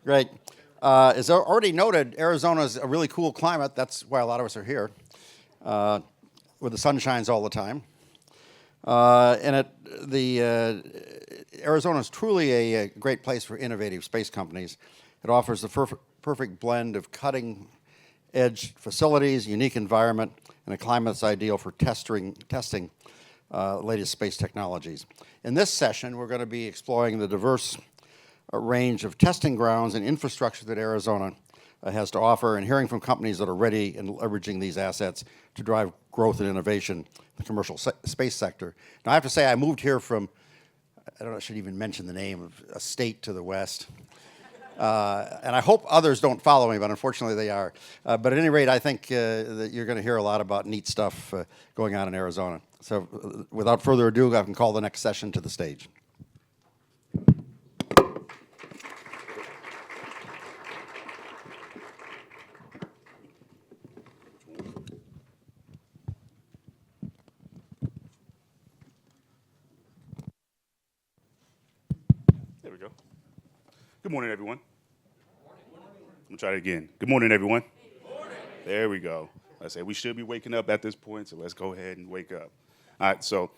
Great. As already noted, Arizona is a really cool climate. That's why a lot of us are here, where the sun shines all the time. Arizona is truly a great place for innovative space companies. It offers the perfect blend of cutting-edge facilities, unique environment, and a climate that's ideal for testing latest space technologies. In this session, we're going to be exploring the diverse range of testing grounds and infrastructure that Arizona has to offer, and hearing from companies that are ready and leveraging these assets to drive growth and innovation in the commercial space sector. Now, I have to say, I moved here from, I don't know, I should even mention the name of a state to the west. And I hope others don't follow me, but unfortunately they are. But at any rate, I think that you're going to hear a lot about neat stuff going on in Arizona. So without further ado, I can call the next session to the stage. There we go. Good morning, everyone. I'm going to try it again. Good morning, everyone. Good morning. There we go. I said we should be waking up at this point, so let's go ahead and wake up. All right, so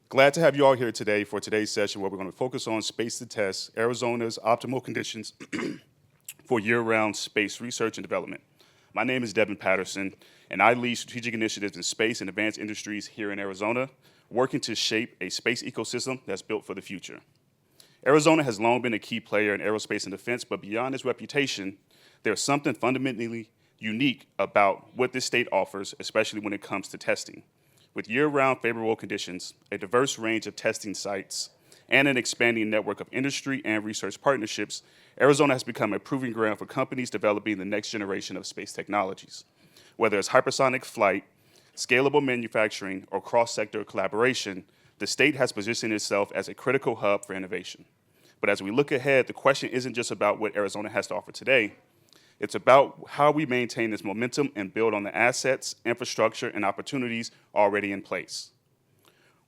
glad to have you all here today for today's session where we're going to focus on space to test Arizona's optimal conditions for year-round space research and development. My name is Devin Patterson, and I lead strategic initiatives in space and advanced industries here in Arizona, working to shape a space ecosystem that's built for the future. Arizona has long been a key player in aerospace and defense, but beyond its reputation, there's something fundamentally unique about what this state offers, especially when it comes to testing. With year-round favorable conditions, a diverse range of testing sites, and an expanding network of industry and research partnerships, Arizona has become a proving ground for companies developing the next generation of space technologies. Whether it's hypersonic flight, scalable manufacturing, or cross-sector collaboration, the state has positioned itself as a critical hub for innovation. But as we look ahead, the question isn't just about what Arizona has to offer today. It's about how we maintain this momentum and build on the assets, infrastructure, and opportunities already in place.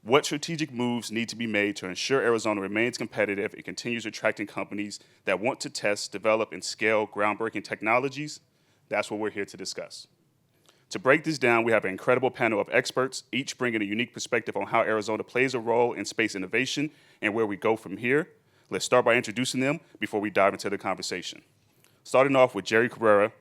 What strategic moves need to be made to ensure Arizona remains competitive and continues attracting companies that want to test, develop, and scale groundbreaking technologies? That's what we're here to discuss. To break this down, we have an incredible panel of experts, each bringing a unique perspective on how Arizona plays a role in space innovation and where we go from here. Let's start by introducing them before we dive into the conversation. Starting off with Jerry Cabrera.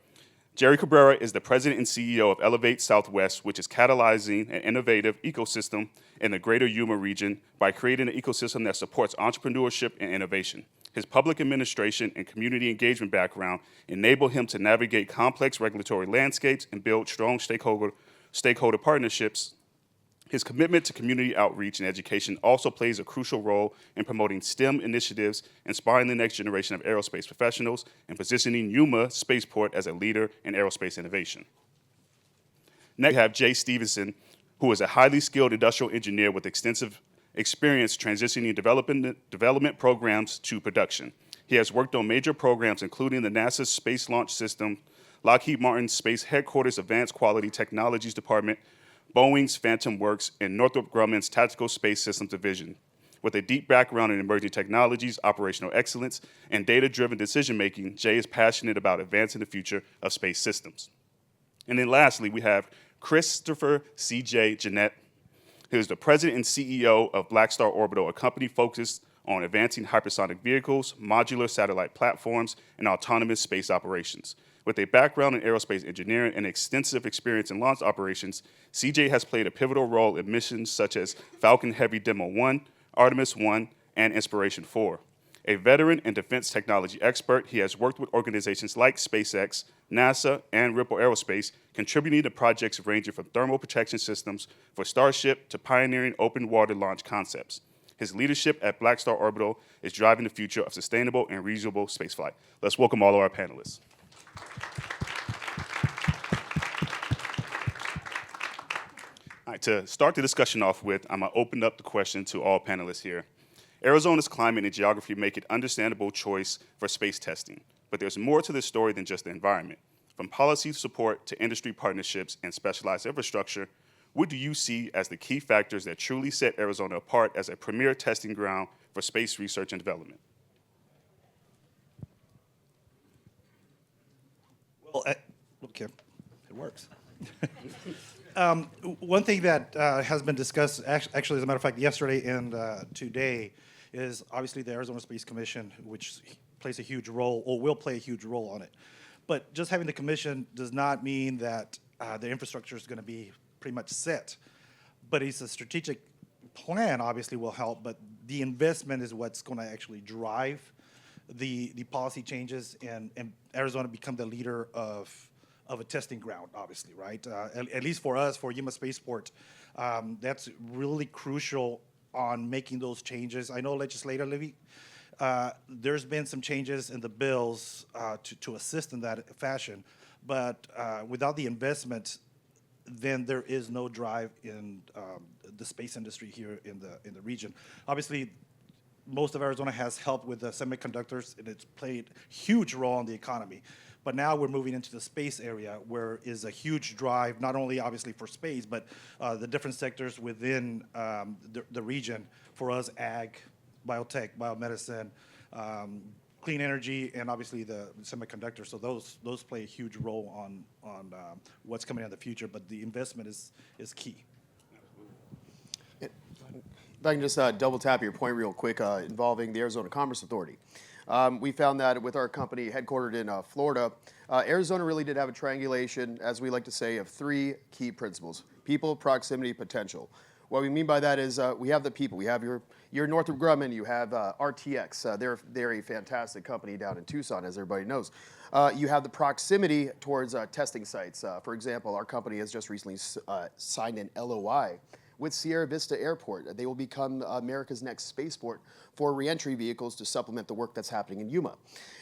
Jerry Cabrera is the president and CEO of Elevate Southwest, which is catalyzing an innovative ecosystem in the greater Yuma region by creating an ecosystem that supports entrepreneurship and innovation. His public administration and community engagement background enable him to navigate complex regulatory landscapes and build strong stakeholder partnerships. His commitment to community outreach and education also plays a crucial role in promoting STEM initiatives, inspiring the next generation of aerospace professionals, and positioning Yuma Spaceport as a leader in aerospace innovation. Next, we have Jay Stevenson, who is a highly skilled industrial engineer with extensive experience transitioning development programs to production. He has worked on major programs including the NASA Space Launch System, Lockheed Martin's Space Headquarters Advanced Quality Technologies Department, Boeing's Phantom Works, and Northrop Grumman's Tactical Space Systems Division. With a deep background in emerging technologies, operational excellence, and data-driven decision-making, Jay is passionate about advancing the future of space systems. And then lastly, we have Christopher C.J. Janette, who is the president and CEO of Blackstar Orbital, a company focused on advancing hypersonic vehicles, modular satellite platforms, and autonomous space operations. With a background in aerospace engineering and extensive experience in launch operations, CJ has played a pivotal role in missions such as Falcon Heavy Demo 1, Artemis 1, and Inspiration 4. A veteran and defense technology expert, he has worked with organizations like SpaceX, NASA, and Ripple Aerospace, contributing to projects ranging from thermal protection systems for Starship to pioneering open water launch concepts. His leadership at Blackstar Orbital is driving the future of sustainable and reasonable spaceflight. Let's welcome all of our panelists. All right, to start the discussion off with, I'm going to open up the question to all panelists here. Arizona's climate and geography make it an understandable choice for space testing, but there's more to this story than just the environment. From policy support to industry partnerships and specialized infrastructure, what do you see as the key factors that truly set Arizona apart as a premier testing ground for space research and development? Okay, it works. One thing that has been discussed, actually, as a matter of fact, yesterday and today, is obviously the Arizona Space Commission, which plays a huge role, or will play a huge role on it. But just having the commission does not mean that the infrastructure is going to be pretty much set. But it's a strategic plan, obviously, will help, but the investment is what's going to actually drive the policy changes and Arizona become the leader of a testing ground, obviously, right? At least for us, for Yuma Spaceport, that's really crucial on making those changes. I know legislatively, there's been some changes in the bills to assist in that fashion, but without the investment, then there is no drive in the space industry here in the region. Obviously, most of Arizona has helped with the semiconductors, and it's played a huge role in the economy. But now we're moving into the space area, where is a huge drive, not only obviously for space, but the different sectors within the region for us: ag, biotech, biomedicine, clean energy, and obviously the semiconductors. So those play a huge role on what's coming in the future. But the investment is key. If I can just double tap your point real quick involving the Arizona Commerce Authority. We found that with our company headquartered in Florida, Arizona really did have a triangulation, as we like to say, of three key principles: people, proximity, potential. What we mean by that is we have the people. We have your Northrop Grumman. You have RTX. They're a fantastic company down in Tucson, as everybody knows. You have the proximity towards testing sites. For example, our company has just recently signed an LOI with Sierra Vista Airport. They will become America's next spaceport for reentry vehicles to supplement the work that's happening in Yuma.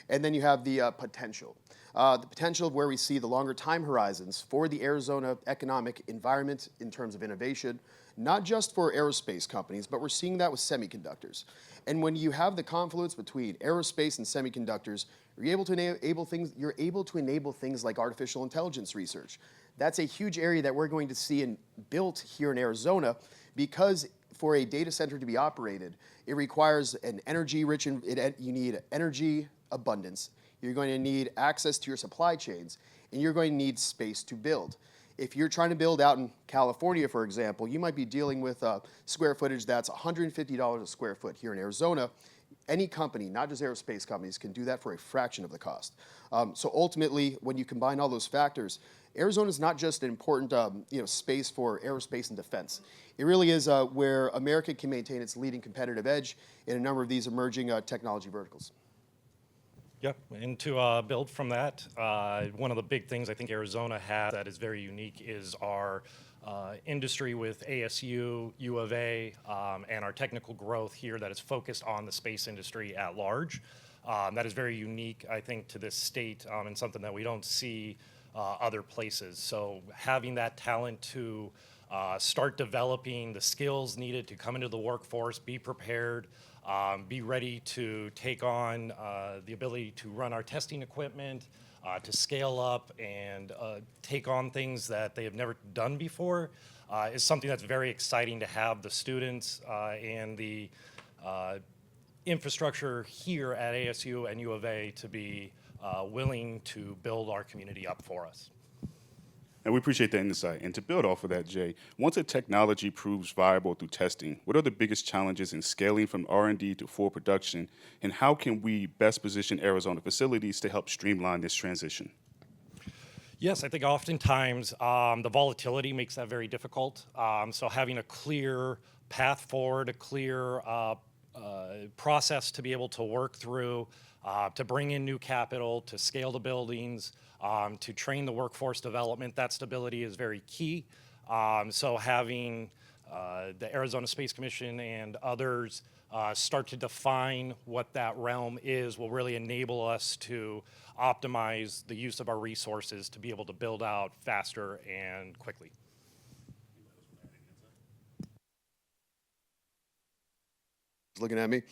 And then you have the potential. The potential of where we see the longer time horizons for the Arizona economic environment in terms of innovation, not just for aerospace companies, but we're seeing that with semiconductors. And when you have the confluence between aerospace and semiconductors, you're able to enable things like artificial intelligence research. That's a huge area that we're going to see built here in Arizona, because for a data center to be operated, it requires an energy-rich, you need energy abundance, you're going to need access to your supply chains, and you're going to need space to build. If you're trying to build out in California, for example, you might be dealing with square footage that's $150 a square foot. Here in Arizona, any company, not just aerospace companies, can do that for a fraction of the cost. So ultimately, when you combine all those factors, Arizona is not just an important space for aerospace and defense. It really is where America can maintain its leading competitive edge in a number of these emerging technology verticals. Yep, and to build from that, one of the big things I think Arizona has that is very unique is our industry with ASU, U of A, and our technical growth here that is focused on the space industry at large. That is very unique, I think, to this state, and something that we don't see other places. So having that talent to start developing the skills needed to come into the workforce, be prepared, be ready to take on the ability to run our testing equipment, to scale up and take on things that they have never done before is something that's very exciting to have the students and the infrastructure here at ASU and U of A to be willing to build our community up for us. And we appreciate that insight. And to build off of that, Jay, once a technology proves viable through testing, what are the biggest challenges in scaling from R&D to full production? And how can we best position Arizona facilities to help streamline this transition? Yes, I think oftentimes the volatility makes that very difficult. So having a clear path forward, a clear process to be able to work through, to bring in new capital, to scale the buildings, to train the workforce development, that stability is very key. So having the Arizona Space Commission and others start to define what that realm is will really enable us to optimize the use of our resources to be able to build out faster and quickly. Looking at me.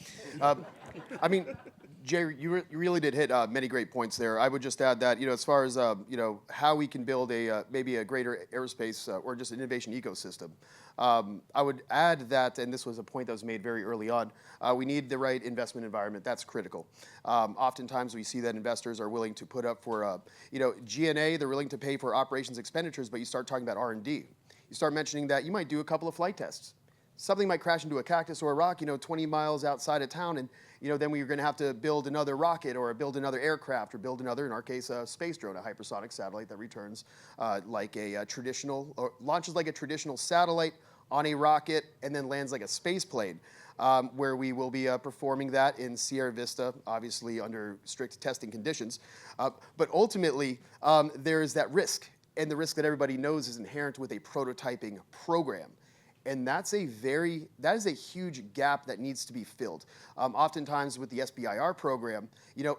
Jay, you really did hit many great points there. I would just add that, as far as, how we can build maybe a greater aerospace or just an innovation ecosystem, I would add that, and this was a point that was made very early on, we need the right investment environment. That's critical. Oftentimes we see that investors are willing to put up for, G&A, they're willing to pay for operations expenditures, but you start talking about R&D. You start mentioning that you might do a couple of flight tests. Something might crash into a cactus or a rock, 20 miles outside of town, and then we're going to have to build another rocket or build another aircraft or build another, in our case, a space drone, a hypersonic satellite that returns like a traditional, or launches like a traditional satellite on a rocket and then lands like a space plane, where we will be performing that in Sierra Vista, obviously under strict testing conditions. But ultimately, there is that risk, and the risk that everybody knows is inherent with a prototyping program. And that is a huge gap that needs to be filled. Oftentimes with the SBIR program,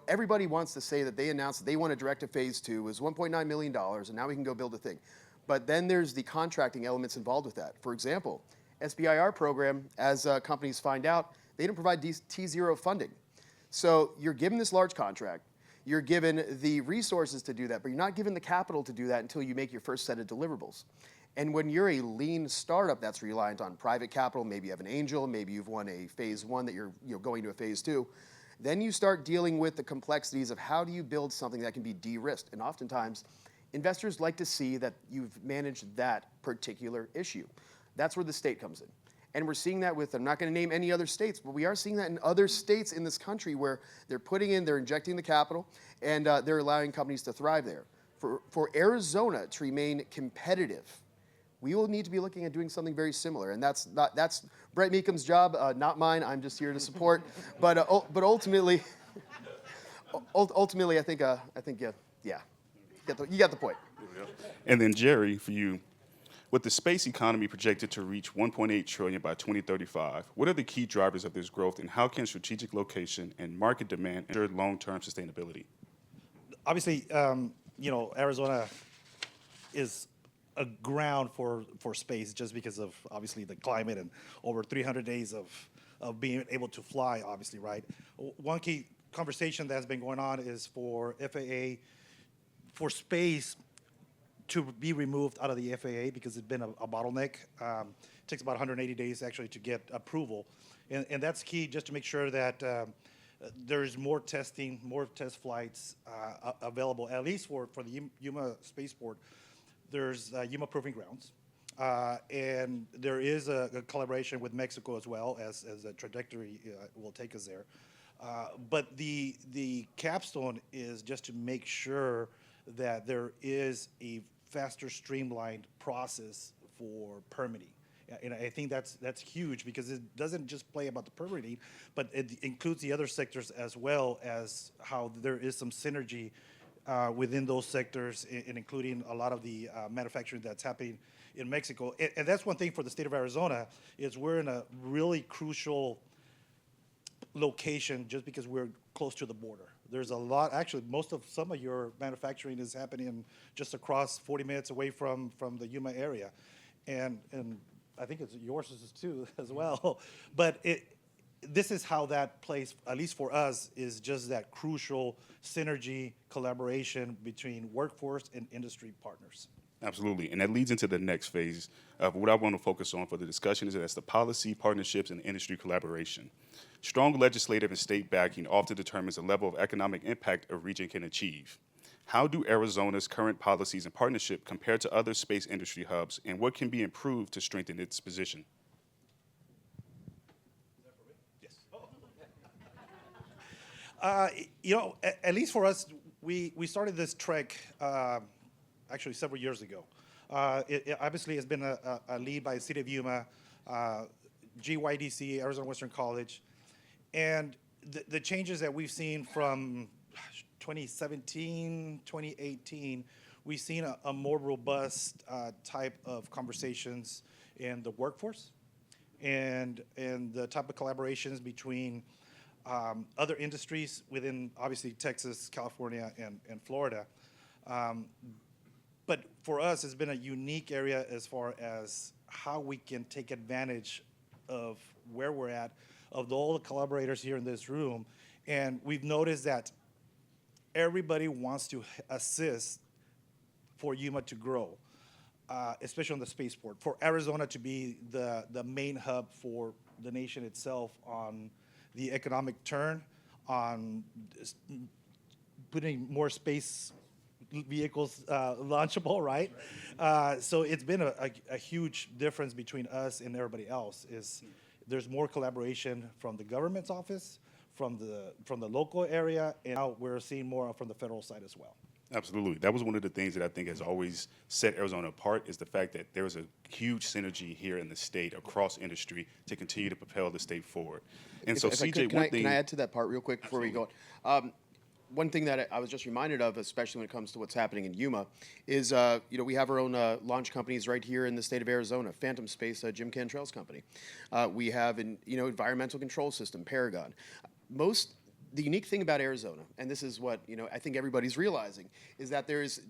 everybody wants to say that they announced that they want to direct to phase 2, it was $1.9 million, and now we can go build a thing. But then there's the contracting elements involved with that. For example, SBIR program, as companies find out, they don't provide T0 funding. So you're given this large contract, you're given the resources to do that, but you're not given the capital to do that until you make your first set of deliverables. And when you're a lean startup that's reliant on private capital, maybe you have an angel, maybe you've won a phase 1 that you're going to a phase 2, then you start dealing with the complexities of how do you build something that can be de-risked. And oftentimes, investors like to see that you've managed that particular issue. That's where the state comes in. And we're seeing that with, I'm not going to name any other states, but we are seeing that in other states in this country where they're injecting the capital, and they're allowing companies to thrive there. For Arizona to remain competitive, we will need to be looking at doing something very similar, and that's Brett Meekum's job, not mine. I'm just here to support. But ultimately, I think you got the point. And then Jerry, for you, with the space economy projected to reach $1.8 trillion by 2035, what are the key drivers of this growth, and how can strategic location and market demand ensure long-term sustainability? Obviously, Arizona is a ground for space just because of obviously the climate and over 300 days of being able to fly, obviously, right? One key conversation that's been going on is for FAA, for space to be removed out of the FAA because it's been a bottleneck. It takes about 180 days actually to get approval. And that's key just to make sure that there's more testing, more test flights available, at least for the Yuma Spaceport. There's Yuma Proving Grounds, and there is a collaboration with Mexico as well as a trajectory will take us there. But the capstone is just to make sure that there is a faster, streamlined process for permitting. And I think that's huge because it doesn't just play about the permitting, but it includes the other sectors as well as how there is some synergy within those sectors, and including a lot of the manufacturing that's happening in Mexico. And that's one thing for the state of Arizona, is we're in a really crucial location just because we're close to the border. There's a lot, actually, some of your manufacturing is happening just across 40 minutes away from the Yuma area. And I think it's yours is too as well. But this is how that plays, at least for us, is just that crucial synergy collaboration between workforce and industry partners. Absolutely, and that leads into the next phase of what I want to focus on for the discussion is that's the policy, partnerships, and industry collaboration. Strong legislative and state backing often determines the level of economic impact a region can achieve. How do Arizona's current policies and partnership compare to other space industry hubs, and what can be improved to strengthen its position? At least for us, we started this trek actually several years ago. It obviously has been a lead by the city of Yuma, GYDC, Arizona Western College, and the changes that we've seen from 2017, 2018, we've seen a more robust type of conversations in the workforce and the type of collaborations between other industries within, obviously, Texas, California, and Florida. But for us, it's been a unique area as far as how we can take advantage of where we're at, of all the collaborators here in this room, And we've noticed that everybody wants to assist for Yuma to grow, especially on the spaceport, for Arizona to be the main hub for the nation itself on the economic turn, on putting more space vehicles launchable, right? So it's been a huge difference between us and everybody else. Is there's more collaboration from the government's office, from the local area, and now we're seeing more from the federal side as well. Absolutely. That was one of the things that I think has always set Arizona apart is the fact that there is a huge synergy here in the state across industry to continue to propel the state forward. And so, If I CJ, could, one thing. can I add to that part real quick before we go on? One thing that I was just reminded of, especially when it comes to what's happening in Yuma, is we have our own launch companies right here in the state of Arizona. Phantom Space, Jim Cantrell's company. We have an environmental control system, Paragon. The unique thing about Arizona, and this is what I think everybody's realizing, is that there's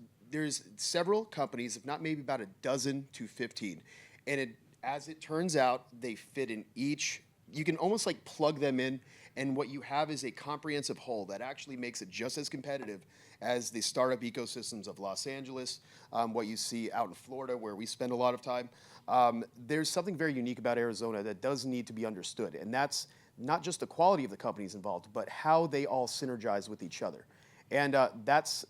several companies, if not maybe about a dozen to 15, and as it turns out, they fit in each. You can almost like plug them in, and what you have is a comprehensive whole that actually makes it just as competitive as the startup ecosystems of Los Angeles, what you see out in Florida, where we spend a lot of time. There's something very unique about Arizona that does need to be understood, and that's not just the quality of the companies involved, but how they all synergize with each other. And that's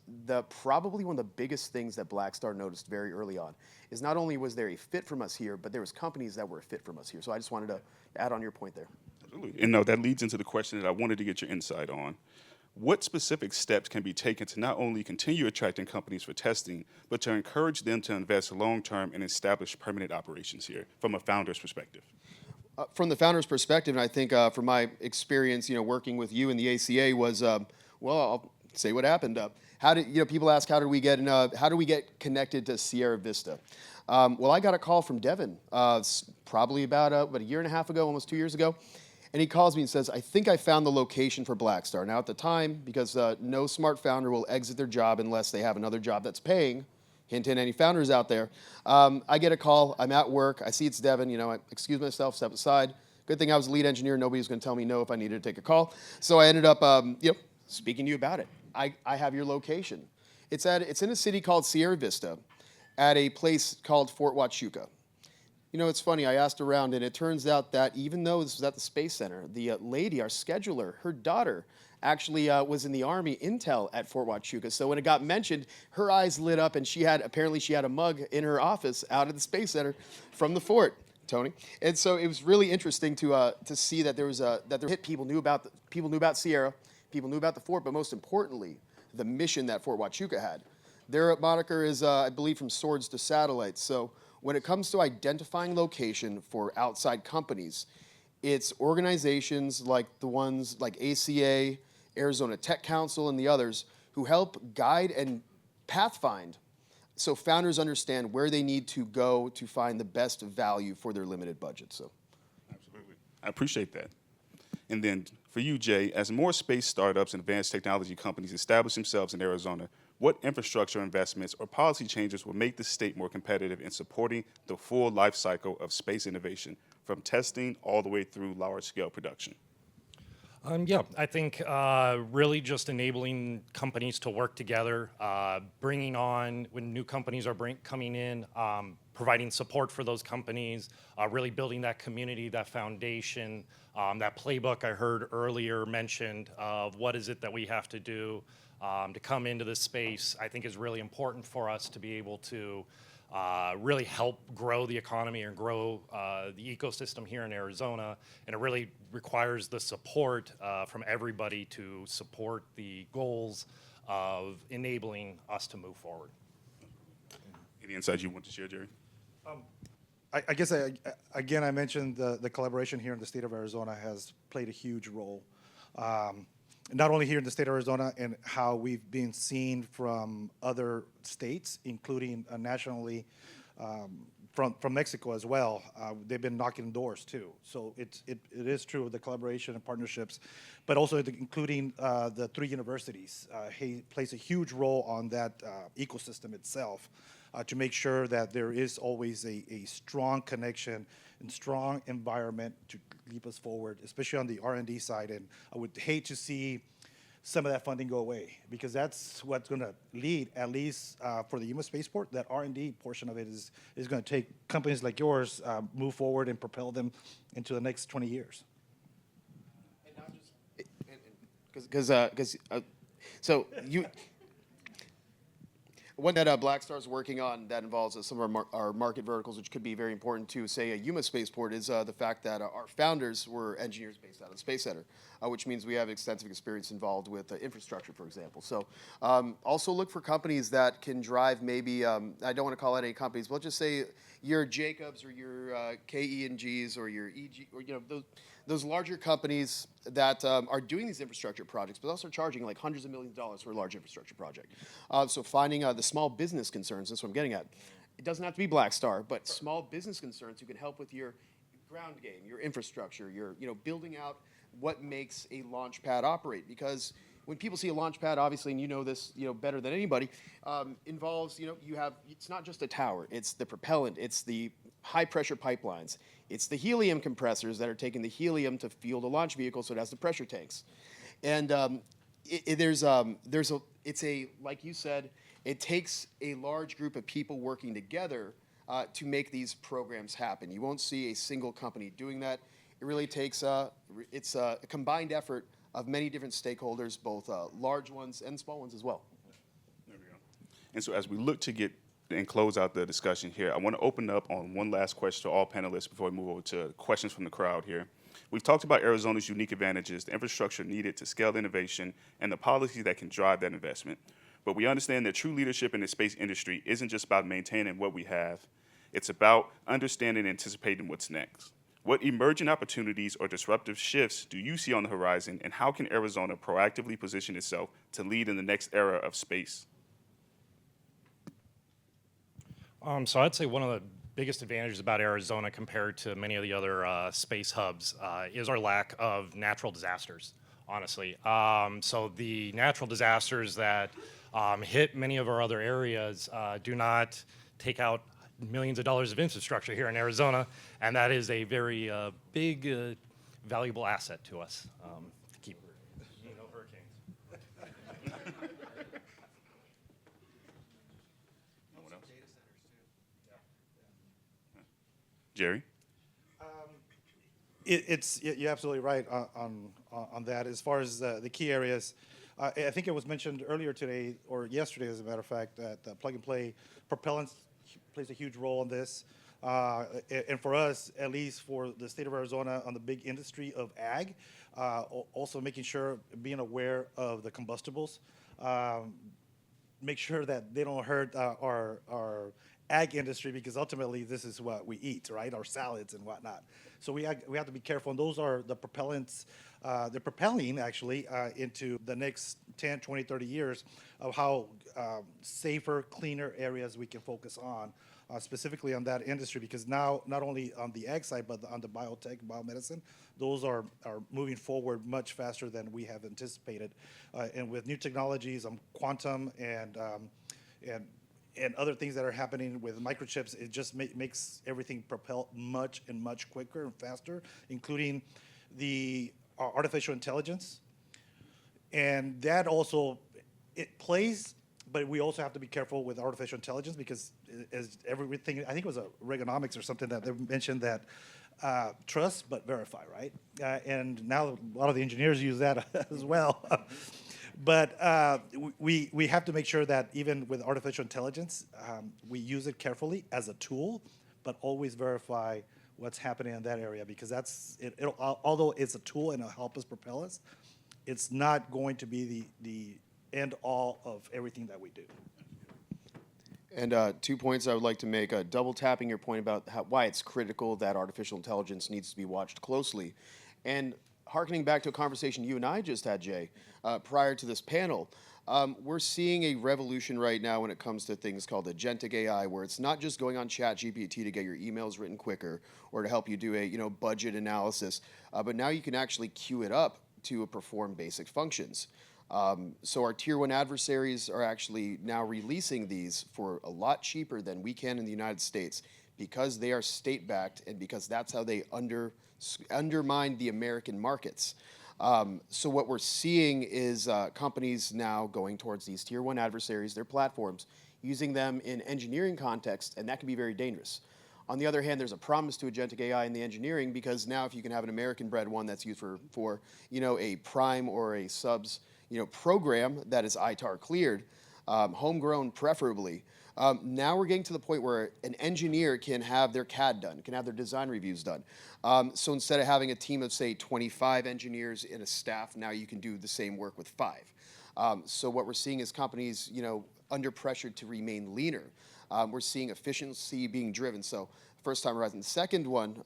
probably one of the biggest things that Blackstar noticed very early on, is not only was there a fit from us here, but there was companies that were a fit from us here. So I just wanted to add on your point there. Absolutely. And no, that leads into the question that I wanted to get your insight on. What specific steps can be taken to not only continue attracting companies for testing, but to encourage them to invest long-term and establish permanent operations here from a founder's perspective? From the founder's perspective, and I think from my experience, working with you in the ACA was, I'll say what happened. How did people ask how do we get connected to Sierra Vista? Well, I got a call from Devin probably about a year and a half ago, almost 2 years ago, and he calls me and says, "I think I found the location for Blackstar." Now, at the time, because no smart founder will exit their job unless they have another job that's paying. Hint, hint, any founders out there. I get a call. I'm at work. I see it's Devin. I excuse myself, step aside. Good thing I was the lead engineer. Nobody was going to tell me no if I needed to take a call. So I ended up, speaking to you about it. I have your location. It's in a city called Sierra Vista, at a place called Fort Huachuca. It's funny. I asked around, and it turns out that even though this was at the Space Center, the lady, our scheduler, her daughter, actually was in the Army intel at Fort Huachuca. So when it got mentioned, her eyes lit up, and apparently she had a mug in her office out at the Space Center from the fort, Tony. And so it was really interesting to see that people knew about Sierra, people knew about the fort, but most importantly, the mission that Fort Huachuca had. Their moniker is, I believe, from swords to satellites. So when it comes to identifying location for outside companies, it's organizations like the ones like ACA, Arizona Tech Council, and the others who help guide and pathfind so founders understand where they need to go to find the best value for their limited budget. So, Absolutely. I appreciate that. And then for you, Jay, as more space startups and advanced technology companies establish themselves in Arizona, what infrastructure investments or policy changes will make the state more competitive in supporting the full life cycle of space innovation, from testing all the way through large-scale production? I think really just enabling companies to work together, bringing on when new companies are coming in, providing support for those companies, really building that community, that foundation, that playbook I heard earlier mentioned of what is it that we have to do to come into this space, I think is really important for us to be able to really help grow the economy and grow the ecosystem here in Arizona. And it really requires the support from everybody to support the goals of enabling us to move forward. Any insights you want to share, Jerry? I guess, again, I mentioned the collaboration here in the state of Arizona has played a huge role. Not only here in the state of Arizona and how we've been seen from other states, including nationally from Mexico as well. They've been knocking doors too. So it is true of the collaboration and partnerships, but also including the 3 universities plays a huge role on that ecosystem itself to make sure that there is always a strong connection and strong environment to keep us forward, especially on the R&D side. And I would hate to see some of that funding go away, because that's what's going to lead, at least for the U.S. spaceport, that R&D portion of it is going to take companies like yours move forward and propel them into the next 20 years. And not just so you. One that Blackstar is working on that involves some of our market verticals, which could be very important to, say, a UMA spaceport, is the fact that our founders were engineers based out of the Space Center, which means we have extensive experience involved with infrastructure, for example. So also look for companies that can drive maybe, I don't want to call out any companies, but let's just say your Jacobs or your KE&Gs or your EG, or those larger companies that are doing these infrastructure projects, but also charging like hundreds of millions of dollars for a large infrastructure project. So finding the small business concerns, that's what I'm getting at. It doesn't have to be Blackstar, but small business concerns who can help with your ground game, your infrastructure, your building out what makes a launch pad operate. Because when people see a launch pad, obviously, and you know this better than anybody, involves, you have, it's not just a tower, it's the propellant, it's the high pressure pipelines, it's the helium compressors that are taking the helium to fuel the launch vehicle so it has the pressure tanks. And it's like you said, it takes a large group of people working together to make these programs happen. You won't see a single company doing that. It really takes, it's a combined effort of many different stakeholders, both large ones and small ones as well. There we go. And so as we look to get and close out the discussion here, I want to open up on one last question to all panelists before we move over to questions from the crowd here. We've talked about Arizona's unique advantages, the infrastructure needed to scale innovation, and the policies that can drive that investment. But we understand that true leadership in the space industry isn't just about maintaining what we have. It's about understanding and anticipating what's next. What emerging opportunities or disruptive shifts do you see on the horizon, and how can Arizona proactively position itself to lead in the next era of space? So I'd say one of the biggest advantages about Arizona compared to many of the other space hubs is our lack of natural disasters, honestly. So the natural disasters that hit many of our other areas do not take out millions of dollars of infrastructure here in Arizona, and that is a very big, valuable asset to us to keep hurricanes. Jerry? You're absolutely right on that. As far as the key areas, I think it was mentioned earlier today, or yesterday, as a matter of fact, that plug-and-play propellants plays a huge role in this. And for us, at least for the state of Arizona, on the big industry of ag, also making sure, being aware of the combustibles, make sure that they don't hurt our ag industry, because ultimately this is what we eat, right? Our salads and whatnot. So we have to be careful. And those are the propellants, they're propelling actually into the next 10, 20, 30 years of how safer, cleaner areas we can focus on, specifically on that industry, because now not only on the ag side, but on the biotech, biomedicine, those are moving forward much faster than we have anticipated. And with new technologies, quantum and other things that are happening with microchips, it just makes everything propel much quicker and faster, including the artificial intelligence. And that also, it plays, but we also have to be careful with artificial intelligence, because as everything, I think it was a Reaganomics or something that they mentioned that trust but verify, right? And now a lot of the engineers use that as well. But we have to make sure that even with artificial intelligence, we use it carefully as a tool, but always verify what's happening in that area, because although it's a tool and it'll help us propel us, it's not going to be the end all of everything that we do. And 2 points I would like to make. Double tapping your point about why it's critical that artificial intelligence needs to be watched closely. And hearkening back to a conversation you and I just had, Jay, prior to this panel, we're seeing a revolution right now when it comes to things called agentic AI, where it's not just going on ChatGPT to get your emails written quicker or to help you do a budget analysis, but now you can actually queue it up to perform basic functions. So our tier one adversaries are actually now releasing these for a lot cheaper than we can in the United States, because they are state-backed and because that's how they undermine the American markets. So what we're seeing is companies now going towards these tier one adversaries, their platforms, using them in engineering context, and that can be very dangerous. On the other hand, there's a promise to agentic AI in the engineering, because now if you can have an American-bred one that's used for a prime or a subs program that is ITAR cleared, homegrown preferably. Now we're getting to the point where an engineer can have their CAD done, can have their design reviews done. So instead of having a team of, say, 25 engineers in a staff, now you can do the same work with 5. So what we're seeing is companies, under pressure to remain leaner. We're seeing efficiency being driven. So first time around. And the second one,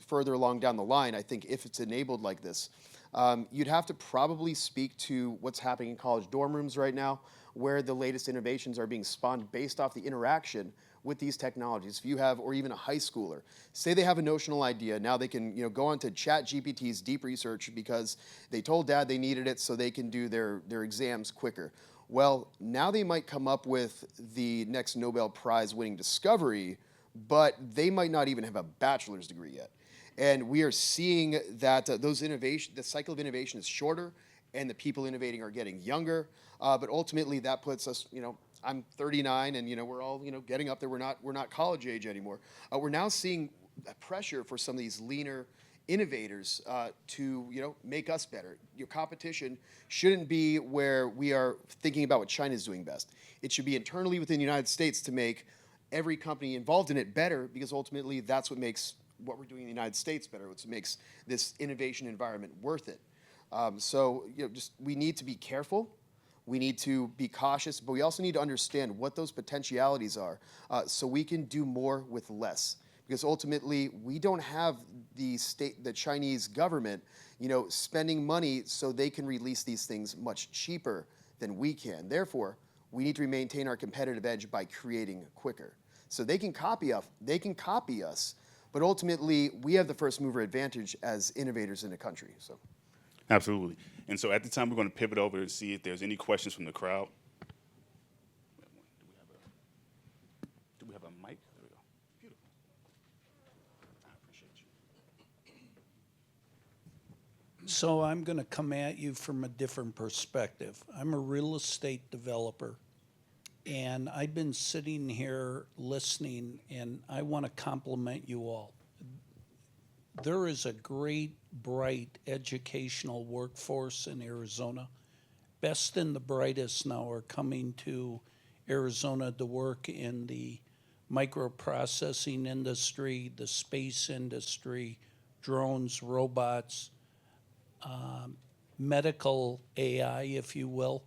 further along down the line, I think if it's enabled like this, you'd have to probably speak to what's happening in college dorm rooms right now, where the latest innovations are being spawned based off the interaction with these technologies. If you have, or even a high schooler, say they have a notional idea, now they can go onto ChatGPT's deep research because they told dad they needed it so they can do their exams quicker. Well, now they might come up with the next Nobel Prize winning discovery, but they might not even have a bachelor's degree yet. And we are seeing that the cycle of innovation is shorter, and the people innovating are getting younger. But ultimately, that puts us, I'm 39, and we're all getting up there. We're not college age anymore. We're now seeing pressure for some of these leaner innovators to make us better. Your competition shouldn't be where we are thinking about what China is doing best. It should be internally within the United States to make every company involved in it better, because ultimately that's what makes what we're doing in the United States better. What makes this innovation environment worth it. So we need to be careful. We need to be cautious, but we also need to understand what those potentialities are, so we can do more with less. Because ultimately, we don't have the Chinese government, spending money so they can release these things much cheaper than we can. Therefore, we need to maintain our competitive edge by creating quicker. So they can copy us, but ultimately, we have the first mover advantage as innovators in the country. So. Absolutely. And so at the time, we're going to pivot over and see if there's any questions from the crowd. Do we have a mic? There we go. Beautiful. I appreciate you. So I'm going to come at you from a different perspective. I'm a real estate developer, and I've been sitting here listening, and I want to compliment you all. There is a great, bright educational workforce in Arizona. Best and the brightest now are coming to Arizona to work in the microprocessing industry, the space industry, drones, robots, medical AI, if you will.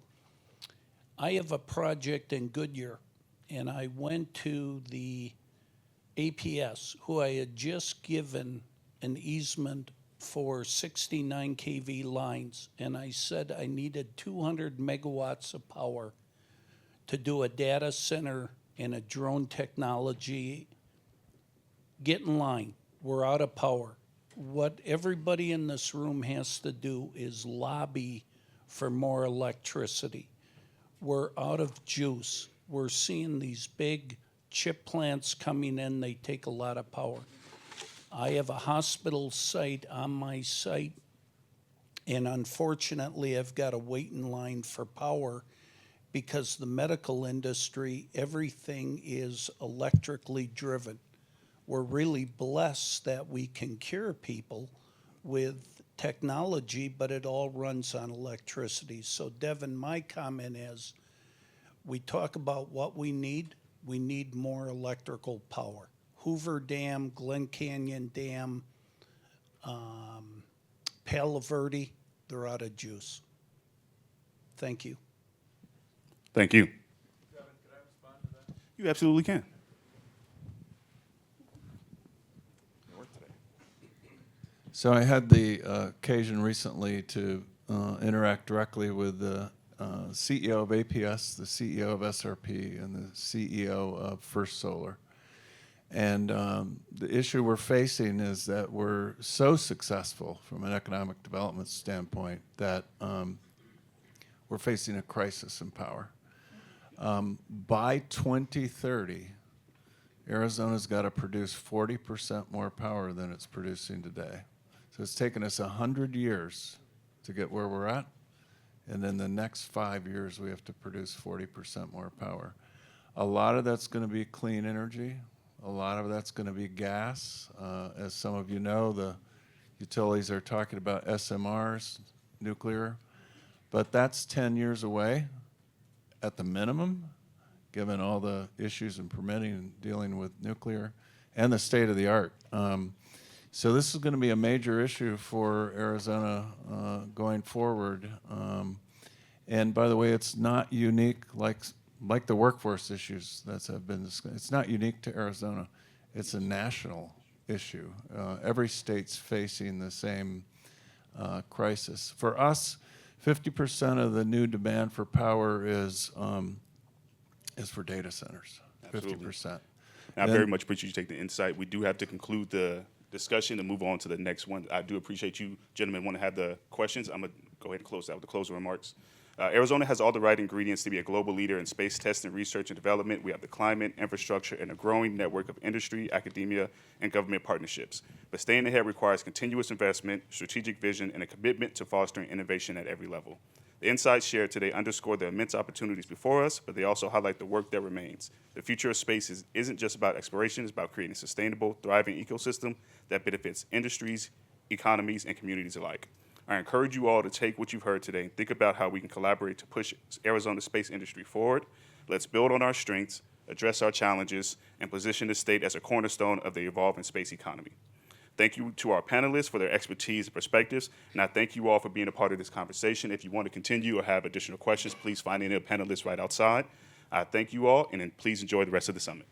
I have a project in Goodyear, and I went to the APS, who I had just given an easement for 69 kV lines, and I said I needed 200 megawatts of power to do a data center and a drone technology. Get in line. We're out of power. What everybody in this room has to do is lobby for more electricity. We're out of juice. We're seeing these big chip plants coming in. They take a lot of power. I have a hospital site on my site, and unfortunately, I've got to wait in line for power because the medical industry, everything is electrically driven. We're really blessed that we can cure people with technology, but it all runs on electricity. So, Devin, my comment is, we talk about what we need more electrical power. Hoover Dam, Glen Canyon Dam, Palo Verde, they're out of juice. Thank you. Thank you. Devin, can I respond to that? You absolutely can. So I had the occasion recently to interact directly with the CEO of APS, the CEO of SRP, and the CEO of First Solar. And the issue we're facing is that we're so successful from an economic development standpoint that we're facing a crisis in power. By 2030, Arizona's got to produce 40% more power than it's producing today. So it's taken us 100 years to get where we're at, and then the next 5 years we have to produce 40% more power. A lot of that's going to be clean energy. A lot of that's going to be gas. As some of you know, the utilities are talking about SMRs, nuclear, but that's 10 years away at the minimum, given all the issues in permitting and dealing with nuclear and the state of the art. So this is going to be a major issue for Arizona going forward. And by the way, it's not unique like the workforce issues that have been discussed. It's not unique to Arizona. It's a national issue. Every state's facing the same crisis. For us, 50% of the new demand for power is for data centers. Absolutely. 50%. And I very much appreciate you taking the insight. We do have to conclude the discussion and move on to the next one. I do appreciate you gentlemen want to have the questions. I'm going to go ahead and close out with the closing remarks. Arizona has all the right ingredients to be a global leader in space testing, research, and development. We have the climate, infrastructure, and a growing network of industry, academia, and government partnerships. But staying ahead requires continuous investment, strategic vision, and a commitment to fostering innovation at every level. The insights shared today underscore the immense opportunities before us, but they also highlight the work that remains. The future of space isn't just about exploration, it's about creating a sustainable, thriving ecosystem that benefits industries, economies, and communities alike. I encourage you all to take what you've heard today and think about how we can collaborate to push Arizona's space industry forward. Let's build on our strengths, address our challenges, and position the state as a cornerstone of the evolving space economy. Thank you to our panelists for their expertise and perspectives, and I thank you all for being a part of this conversation. If you want to continue or have additional questions, please find any of the panelists right outside. I thank you all, and then please enjoy the rest of the summit.